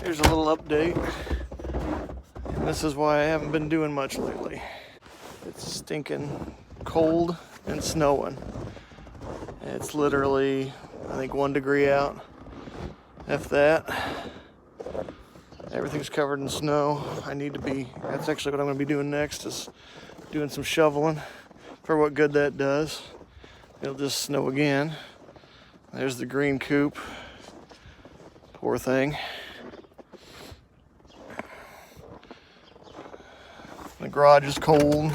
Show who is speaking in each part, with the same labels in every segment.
Speaker 1: Here's a little update. And this is why I haven't been doing much lately. It's stinking cold and snowing. It's literally, I think, 1 degree out. If that. Everything's covered in snow. That's actually what I'm going to be doing next, is doing some shoveling for what good that does. It'll just snow again. There's the green coop. Poor thing. The garage is cold.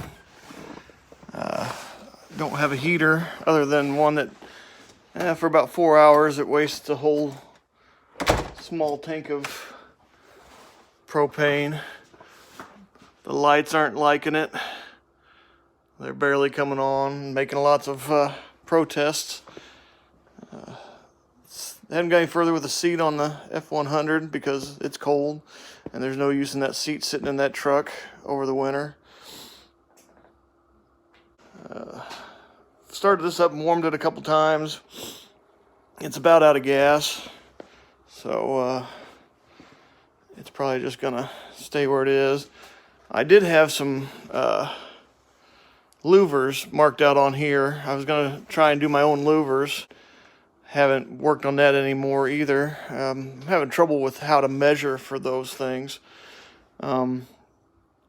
Speaker 1: Don't have a heater other than one that for about 4 hours it wastes a whole small tank of propane. The lights aren't liking it. They're barely coming on, making lots of protests. I haven't got any further with the seat on the F100 because it's cold and there's no use in that seat sitting in that truck over the winter. Started this up and warmed it a couple times. It's about out of gas, so it's probably just gonna stay where it is. I did have some louvers marked out on here. I was gonna try and do my own louvers. Haven't worked on that anymore either. I'm having trouble with how to measure for those things.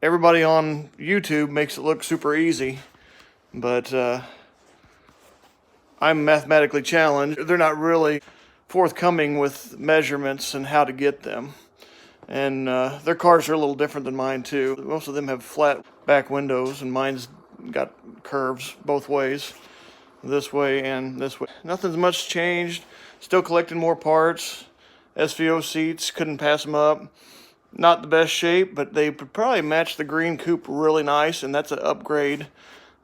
Speaker 1: Everybody on YouTube makes it look super easy, but I'm mathematically challenged. They're not really forthcoming with measurements and how to get them. And their cars are a little different than mine too. Most of them have flat back windows, and mine's got curves both ways, this way and this way. Nothing's much changed. Still collecting more parts. SVO seats, couldn't pass them up. Not the best shape, but they would probably match the green coupe really nice, and that's an upgrade.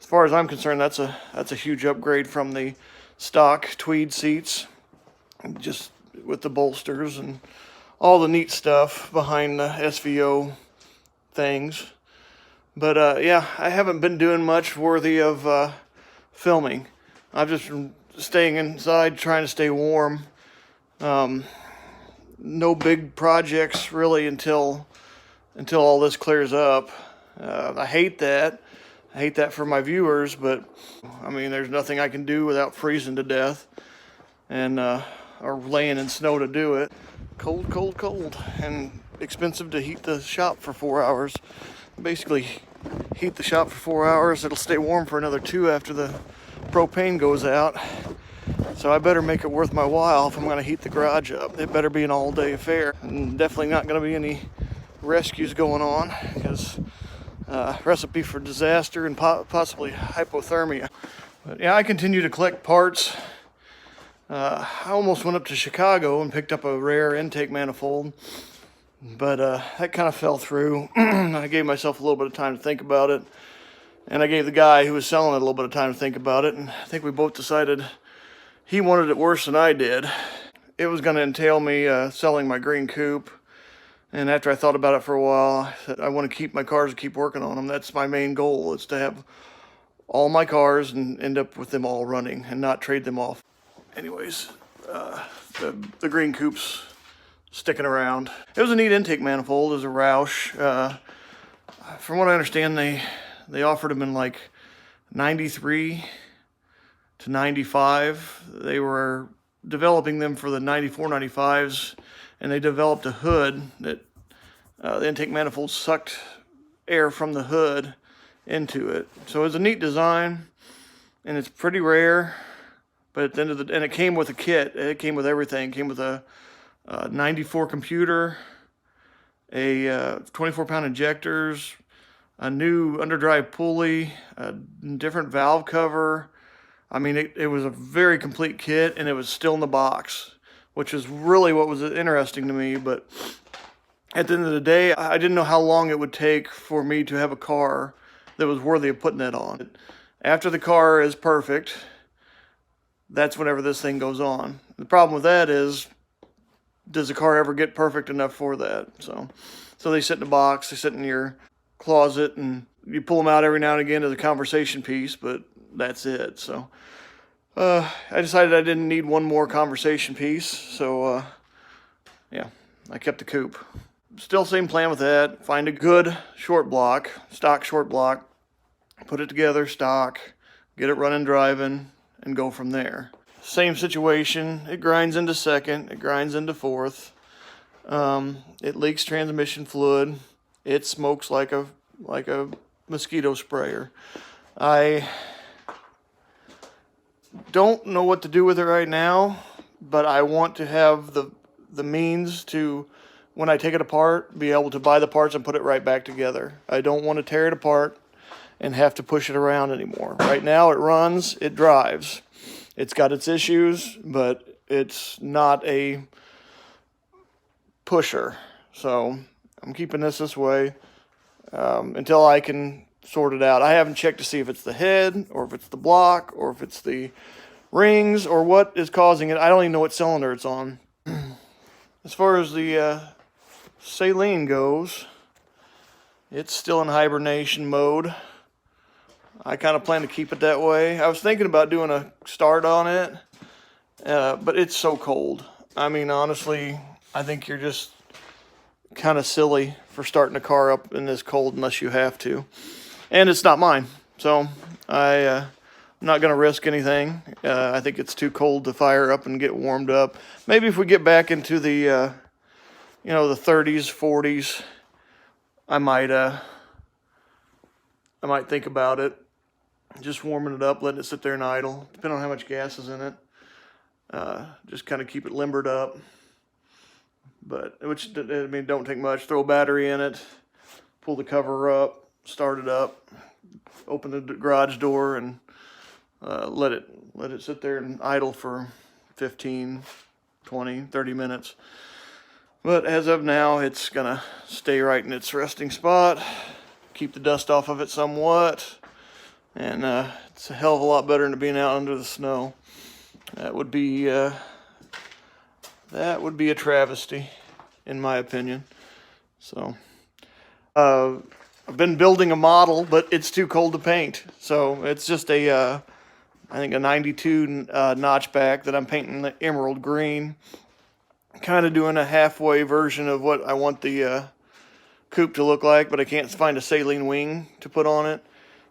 Speaker 1: As far as I'm concerned, that's a huge upgrade from the stock tweed seats, just with the bolsters and all the neat stuff behind the SVO things. But yeah, I haven't been doing much worthy of filming. I've just been staying inside, trying to stay warm. No big projects really until all this clears up. I hate that. I hate that for my viewers, but I mean, there's nothing I can do without freezing to death and or laying in snow to do it. Cold, cold, cold, and expensive to heat the shop for 4 hours. Basically, heat the shop for 4 hours. It'll stay warm for another 2 after the propane goes out. So I better make it worth my while if I'm going to heat the garage up. It better be an all-day affair, and definitely not going to be any rescues going on, because recipe for disaster and possibly hypothermia. But yeah, I continue to collect parts. I almost went up to Chicago and picked up a rare intake manifold, but that kind of fell through. I gave myself a little bit of time to think about it, and I gave the guy who was selling it a little bit of time to think about it, and I think we both decided he wanted it worse than I did. It was going to entail me selling my green coupe. And after I thought about it for a while, I said I want to keep my cars and keep working on them. That's my main goal, is to have all my cars and end up with them all running and not trade them off. Anyways, the green coupe's sticking around. It was a neat intake manifold. It was a Roush. From what I understand, they offered them in like 93 to 95. They were developing them for the 94, 95s. And they developed a hood that the intake manifold sucked air from the hood into it. So it was a neat design, and it's pretty rare. But at the end of and it came with a kit. It came with everything. It came with a 94 computer, a 24-pound injectors, a new underdrive pulley, a different valve cover. I mean, it was a very complete kit, and it was still in the box, which is really what was interesting to me. But at the end of the day, I didn't know how long it would take for me to have a car that was worthy of putting it on. After the car is perfect, that's whenever this thing goes on. The problem with that is, does the car ever get perfect enough for that? So they sit in a box, they sit in your closet, and you pull them out every now and again as a conversation piece, but that's it. So I decided I didn't need one more conversation piece, so yeah, I kept the coupe. Still same plan with that. Find a good short block, stock short block, put it together, stock, get it running, driving, and go from there. Same situation. It grinds into second. It grinds into fourth. It leaks transmission fluid. It smokes like a mosquito sprayer. I don't know what to do with it right now, but I want to have the means to, when I take it apart, be able to buy the parts and put it right back together. I don't want to tear it apart and have to push it around anymore. Right now it runs, it drives. It's got its issues, but it's not a pusher. So I'm keeping this way until I can sort it out. I haven't checked to see if it's the head or if it's the block or if it's the rings or what is causing it. I don't even know what cylinder it's on. As far as the Saline goes, it's still in hibernation mode. I kind of plan to keep it that way. I was thinking about doing a start on it, but it's so cold. I mean, honestly, I think you're just kind of silly for starting a car up in this cold unless you have to. And it's not mine, so I'm not going to risk anything. I think it's too cold to fire up and get warmed up. Maybe if we get back into the, the 30s, 40s, I might think about it. Just warming it up, letting it sit there and idle, depending on how much gas is in it. Just kind of keep it limbered up. But, don't take much. Throw a battery in it, pull the cover up, start it up, open the garage door, and let it sit there and idle for 15, 20, 30 minutes. But as of now, it's gonna stay right in its resting spot, keep the dust off of it somewhat, and it's a hell of a lot better than being out under the snow. That would be a travesty, in my opinion. So, I've been building a model, but it's too cold to paint. So it's just I think a 92 notchback that I'm painting the emerald green. Kind of doing a halfway version of what I want the coupe to look like, but I can't find a Saline wing to put on it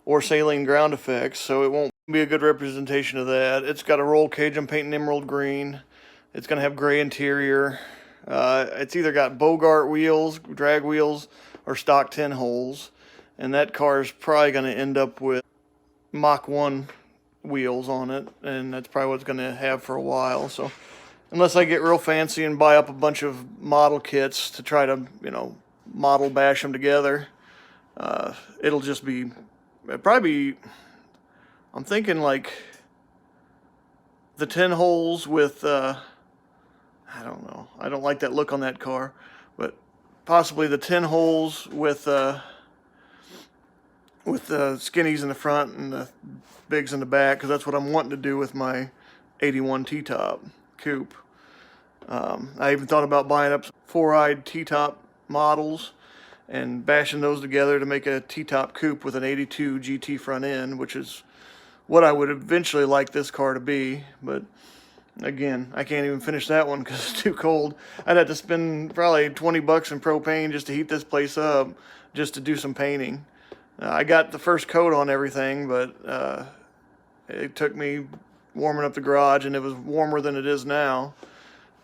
Speaker 1: or Saline ground effects, so it won't be a good representation of that. It's got a roll cage I'm painting emerald green. It's going to have gray interior. It's either got Bogart wheels, drag wheels, or stock 10 holes, and that car is probably going to end up with Mach 1 wheels on it, and that's probably what it's going to have for a while. So unless I get real fancy and buy up a bunch of model kits to try to, model bash them together, it'll just be, I'm thinking like the 10 holes with, I don't know, I don't like that look on that car, but possibly the 10 holes with the skinnies in the front and the bigs in the back, because that's what I'm wanting to do with my 81 T-top coupe. I even thought about buying up 4-eyed T-top models and bashing those together to make a T-top coupe with an 82 GT front end, which is what I would eventually like this car to be. But again, I can't even finish that one because it's too cold. I'd have to spend probably 20 bucks in propane just to heat this place up, just to do some painting. I got the first coat on everything, but it took me warming up the garage, and it was warmer than it is now.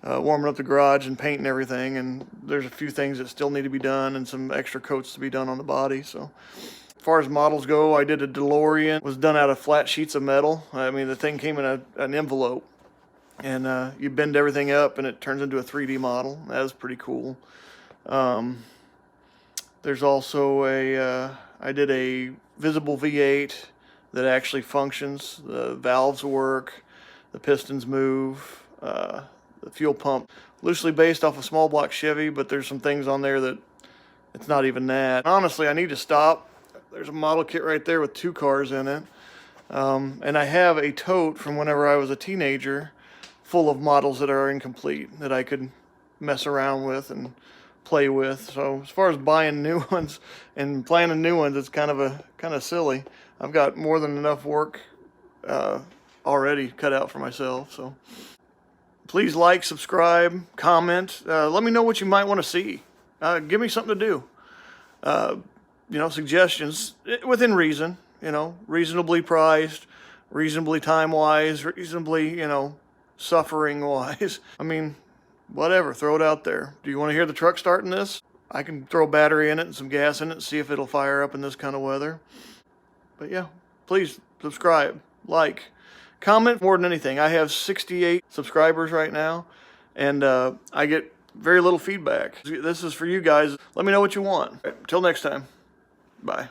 Speaker 1: Warming up the garage and painting everything, and there's a few things that still need to be done and some extra coats to be done on the body. So as far as models go, I did a DeLorean. It was done out of flat sheets of metal. I mean, the thing came in an envelope, and you bend everything up and it turns into a 3D model. That was pretty cool. There's also I did a visible V8 that actually functions. The valves work, the pistons move, the fuel pump, loosely based off a small block Chevy, but there's some things on there that it's not even that. Honestly, I need to stop. There's a model kit right there with 2 cars in it. And I have a tote from whenever I was a teenager full of models that are incomplete that I could mess around with and play with. So as far as buying new ones and planning new ones, it's kind of silly. I've got more than enough work already cut out for myself. So Please like, subscribe, comment. Let me know what you might want to see. Give me something to do. You know, suggestions within reason, you know, reasonably priced, reasonably time-wise, reasonably, you know, suffering-wise. I mean, whatever, throw it out there. Do you want to hear the truck starting this? I can throw a battery in it and some gas in it and see if it'll fire up in this kind of weather. But yeah, please subscribe, like, comment more than anything. I have 68 subscribers right now, and I get very little feedback. This is for you guys. Let me know what you want. Until next time. Bye.